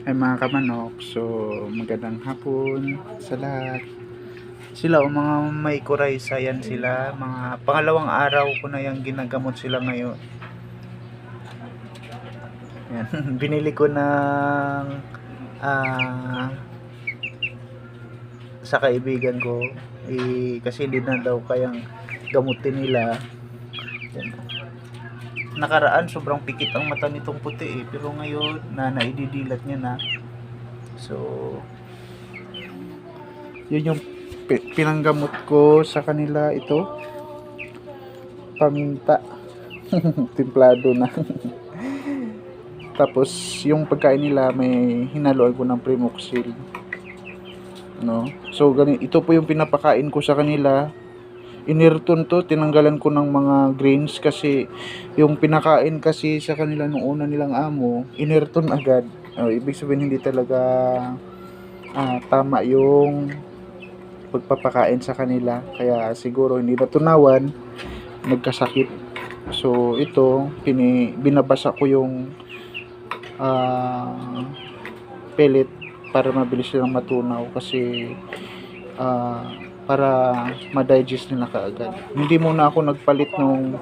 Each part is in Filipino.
Ay mga kamanok, so magandang hapon sa lahat. Sila o mga may kuraysa yan sila, mga pangalawang araw ko na yung ginagamot sila ngayon. Yan. Binili ko ng sa kaibigan ko kasi hindi na daw kayang gamutin nila. Yan. Nakaraan sobrang pikit ang mata nitong puti pero ngayon naididilat niya na. So yun yung pinanggamot ko sa kanila. Ito paminta timplado na. Tapos yung pagkain nila may hinaluan ko ng Primoxil, no? So ito po yung pinapakain ko sa kanila. Inirton to, tinanggalan ko ng mga grains kasi yung pinakain kasi sa kanila nung una nilang amo, inirton agad. Ibig sabihin hindi talaga tama yung pagpapakain sa kanila, kaya siguro hindi natunawan, nagkasakit. So ito, binabasa ko yung pellet para mabilis silang matunaw kasi para ma-digest nila kaagad. Hindi muna ako nagpalit ng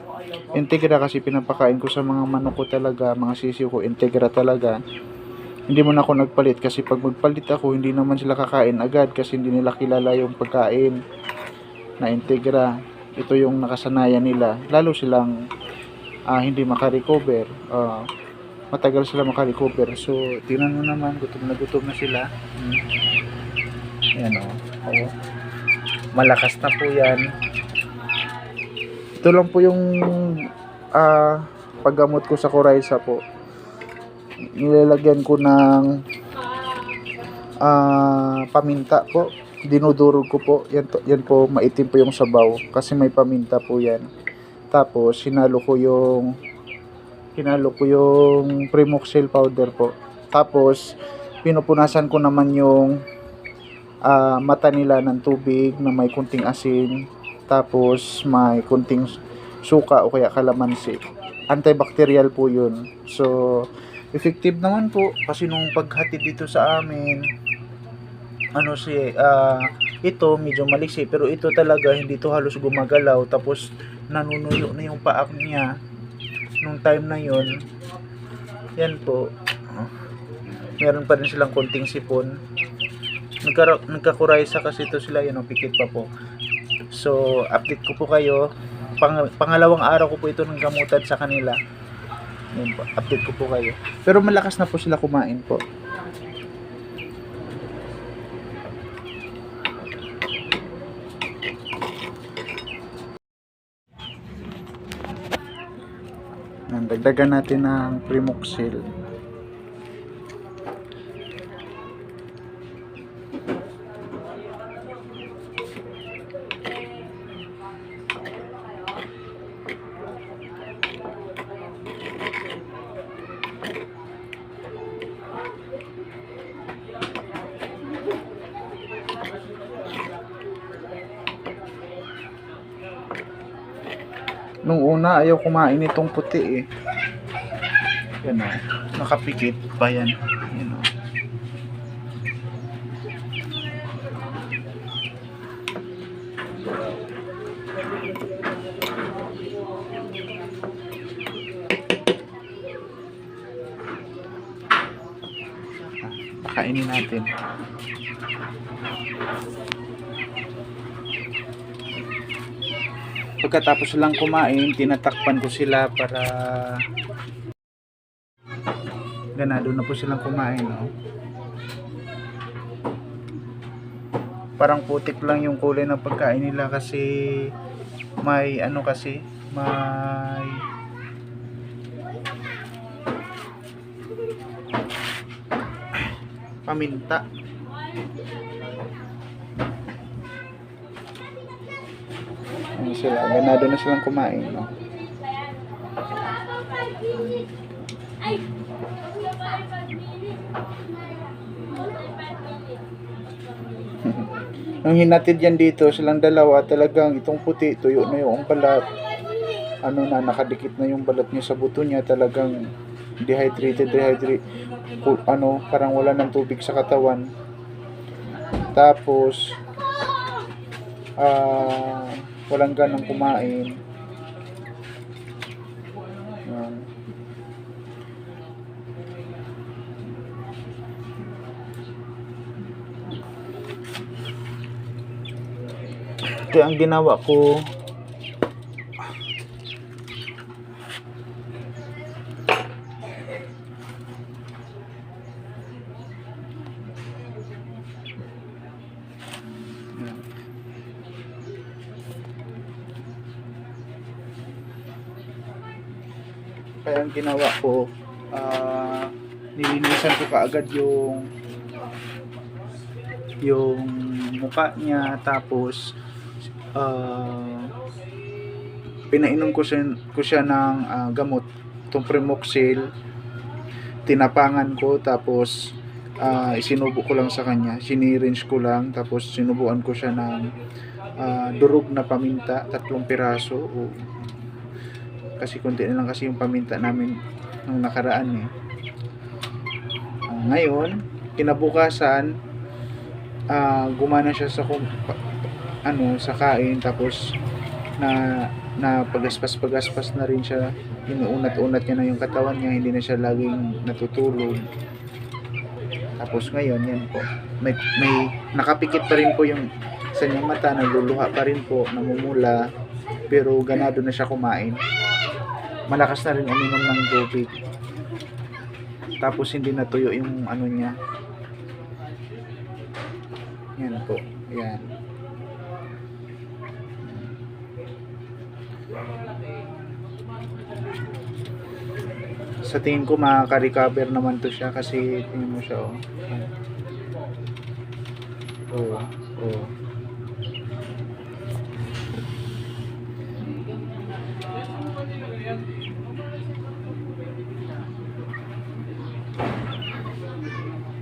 Integra kasi pinapakain ko sa mga manok ko talaga, mga sisiw ko Integra talaga. Hindi muna ako nagpalit kasi pag magpalit ako, hindi naman sila kakain agad kasi hindi nila kilala yung pagkain na Integra. Ito yung nakasanayan nila. Lalo silang hindi makarecover. Matagal sila makarecover. So, tingnan mo naman, gutom na sila. Ayan o. Malakas na po yan. Ito lang po yung paggamot ko sa kuraysa po. Nilalagyan ko ng paminta po. Dinudurog ko po. Yan po, maitim po yung sabaw kasi may paminta po yan. Tapos hinalo ko yung Primoxil powder po. Tapos pinupunasan ko naman yung mata nila ng tubig na may kunting asin, tapos may kunting suka o kaya kalamansi. Antibacterial po yun. So effective naman po kasi nung paghatid dito sa amin, ito medyo maliksi pero ito talaga hindi to halos gumagalaw, tapos nanunuyo na yung paak niya nung time na yun. Yan po, meron pa rin silang konting sipon. Nagkakuraysa kasi ito sila, yun, pikit pa po. So update ko po kayo. Pangalawang araw ko po ito ng gamutan sa kanila. Yun po, update ko po kayo. Pero malakas na po sila kumain po. Dagdagan natin ng Primoxil. Nung una ayaw kumain itong puti yan o, nakapikit pa yan. Yan o. Kainin natin. Pagkatapos lang kumain, tinatakpan ko sila para ganado na po silang kumain, no? Parang putik lang yung kulay ng pagkain nila kasi may may paminta. Ano sila, ganado na silang kumain, no? Nung hinatid yan dito silang dalawa, talagang itong puti, tuyo na yung balat. Nakadikit na yung balat niya sa buto niya, talagang dehydrated. parang wala ng tubig sa katawan. Tapos walang ganang kumain. Yan. Kaya ang ginawa ko, nilinisan ko kaagad yung mukha niya, tapos pinainom ko siya ng gamot, itong Primoxil. Tinapangan ko, tapos isinubo ko lang sa kanya, sinirinse ko lang, tapos sinubuan ko siya ng durog na paminta, 3 piraso. Kasi konti na lang kasi yung paminta namin nung nakaraan eh. Ngayon, kinabukasan, gumana siya sa sa kain, tapos na pagaspas na rin siya, inuunat-unat niya na yung katawan niya, hindi na siya laging natutulog. Tapos ngayon, yan po, may nakapikit pa rin po yung sa niyang mata, nagluluha pa rin po, namumula, pero ganado na siya kumain. Malakas na rin uminom ng tubig. Tapos hindi natuyo yung niya. Yan po. Yan. Sa tingin ko makaka-recover naman to siya, kasi tingin mo siya oh.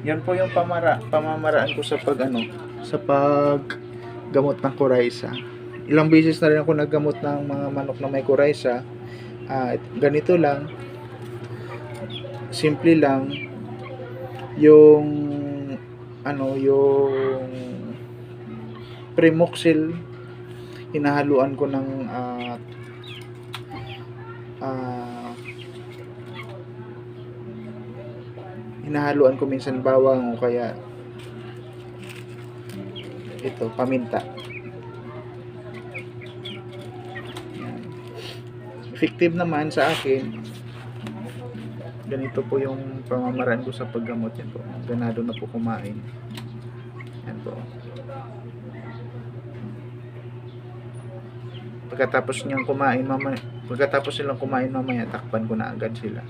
Yan po yung pamamaraan ko sa paggamot ng coryza. Ilang beses na rin ako naggamot ng mga manok na may coryza. Ganito lang, simple lang, yung Primoxil, hinahaluan ko ng hinahaluan ko minsan bawang, o kaya ito, paminta. Yan. Effective naman sa akin. Ganito po yung pamamaraan ko sa paggamot. Yan po, ganado na po kumain. Yan po. Pagkatapos nilang kumain mamaya, takpan ko na agad sila.